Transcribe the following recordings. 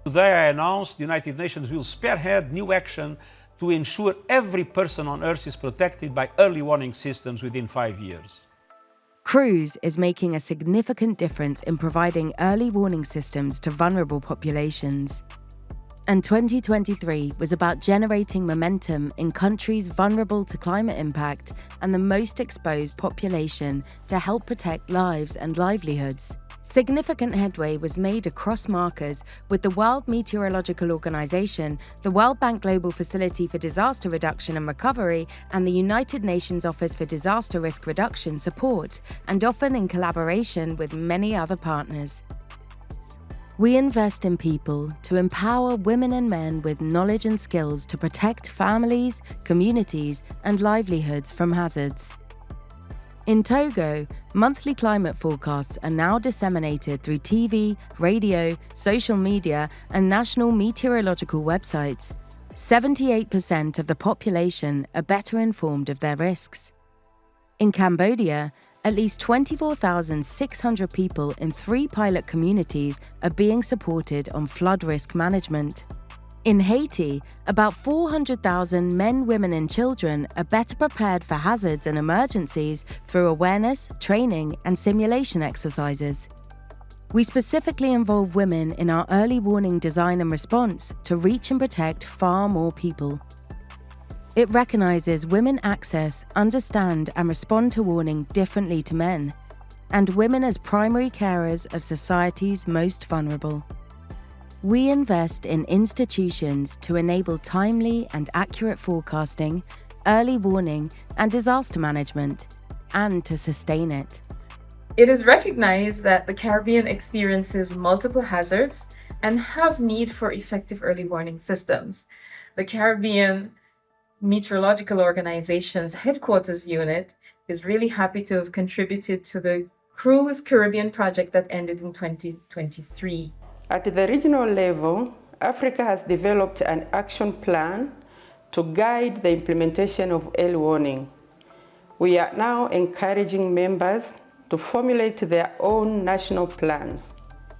Today I announced the United Nations will spearhead new action to ensure every person on Earth is protected by early warning systems within 5 years. CRUISE is making a significant difference in providing early warning systems to vulnerable populations. And 2023 was about generating momentum in countries vulnerable to climate impact and the most exposed population to help protect lives and livelihoods. Significant headway was made across markers with the World Meteorological Organization, the World Bank Global Facility for Disaster Reduction and Recovery, and the United Nations Office for Disaster Risk Reduction support, and often in collaboration with many other partners. We invest in people to empower women and men with knowledge and skills to protect families, communities, and livelihoods from hazards. In Togo, monthly climate forecasts are now disseminated through TV, radio, social media, and national meteorological websites. 78% of the population are better informed of their risks. In Cambodia, at least 24,600 people in 3 pilot communities are being supported on flood risk management. In Haiti, about 400,000 men, women, and children are better prepared for hazards and emergencies through awareness, training, and simulation exercises. We specifically involve women in our early warning design and response to reach and protect far more people. It recognizes women access, understand, and respond to warning differently to men, and women as primary carers of society's most vulnerable. We invest in institutions to enable timely and accurate forecasting, early warning, and disaster management, and to sustain it. It is recognized that the Caribbean experiences multiple hazards and have need for effective early warning systems. The Caribbean Meteorological Organization's headquarters unit is really happy to have contributed to the CRUISE Caribbean project that ended in 2023. At the regional level, Africa has developed an action plan to guide the implementation of early warning. We are now encouraging members to formulate their own national plans.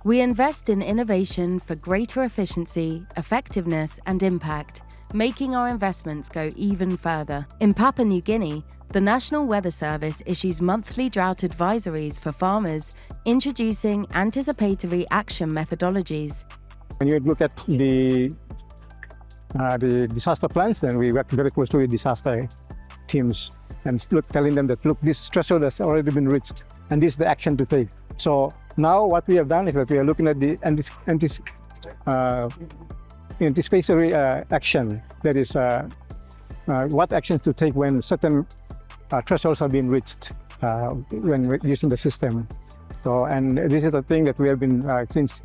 We invest in innovation for greater efficiency, effectiveness, and impact, making our investments go even further. In Papua New Guinea, the National Weather Service issues monthly drought advisories for farmers, introducing anticipatory action methodologies. When you look at the disaster plans, then we work very closely with disaster teams and telling them that, look, this threshold has already been reached and this is the action to take. So now what we have done is that we are looking at the anticipatory action, that is what actions to take when certain thresholds have been reached when using the system. So, and this is the thing that we have been, since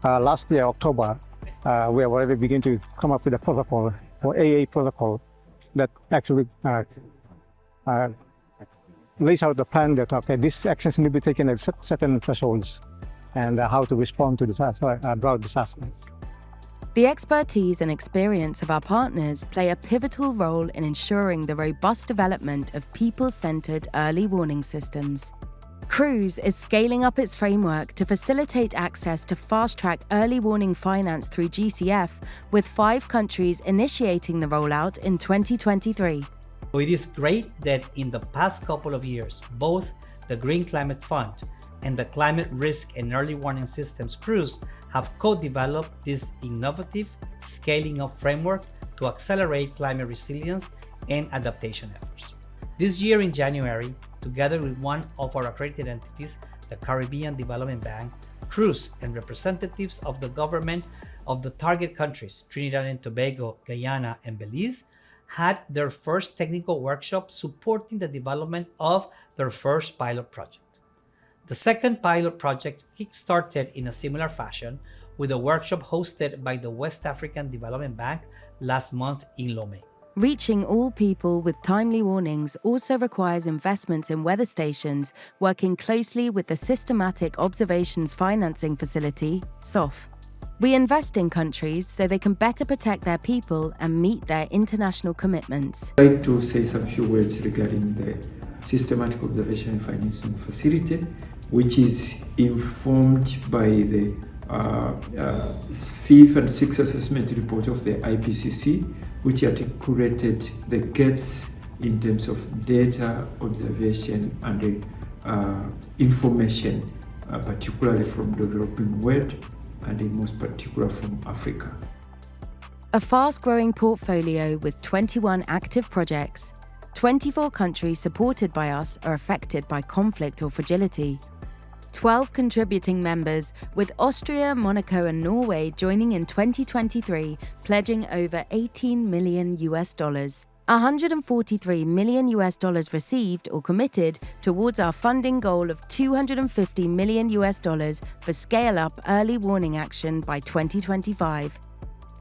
last year, October, we have already begun to come up with a protocol, or AA protocol, that actually lays out the plan that, okay, these actions need to be taken at certain thresholds, and how to respond to disaster, drought disasters. The expertise and experience of our partners play a pivotal role in ensuring the robust development of people-centered early warning systems. CRUISE is scaling up its framework to facilitate access to fast-track early warning finance through GCF, with 5 countries initiating the rollout in 2023. It is great that in the past couple of years, both the Green Climate Fund and the Climate Risk and Early Warning Systems CRUISE have co-developed this innovative scaling up framework to accelerate climate resilience and adaptation efforts. This year in January, together with one of our accredited entities, the Caribbean Development Bank, CRUISE, and representatives of the government of the target countries, Trinidad and Tobago, Guyana, and Belize, had their first technical workshop supporting the development of their first pilot project. The second pilot project kick-started in a similar fashion with a workshop hosted by the West African Development Bank last month in Lomé. Reaching all people with timely warnings also requires investments in weather stations, working closely with the Systematic Observations Financing Facility, SOF. We invest in countries so they can better protect their people and meet their international commitments. I'd like to say some few words regarding the Systematic Observation Financing Facility, which is informed by the fifth and sixth assessment report of the IPCC, which articulated the gaps in terms of data, observation, and information, particularly from the developing world, and in most particular from Africa. A fast-growing portfolio with 21 active projects, 24 countries supported by us are affected by conflict or fragility. 12 contributing members, with Austria, Monaco and Norway joining in 2023, pledging over $18 million. $143 million received or committed towards our funding goal of $250 million for scale-up early warning action by 2025.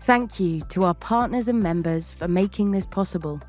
Thank you to our partners and members for making this possible.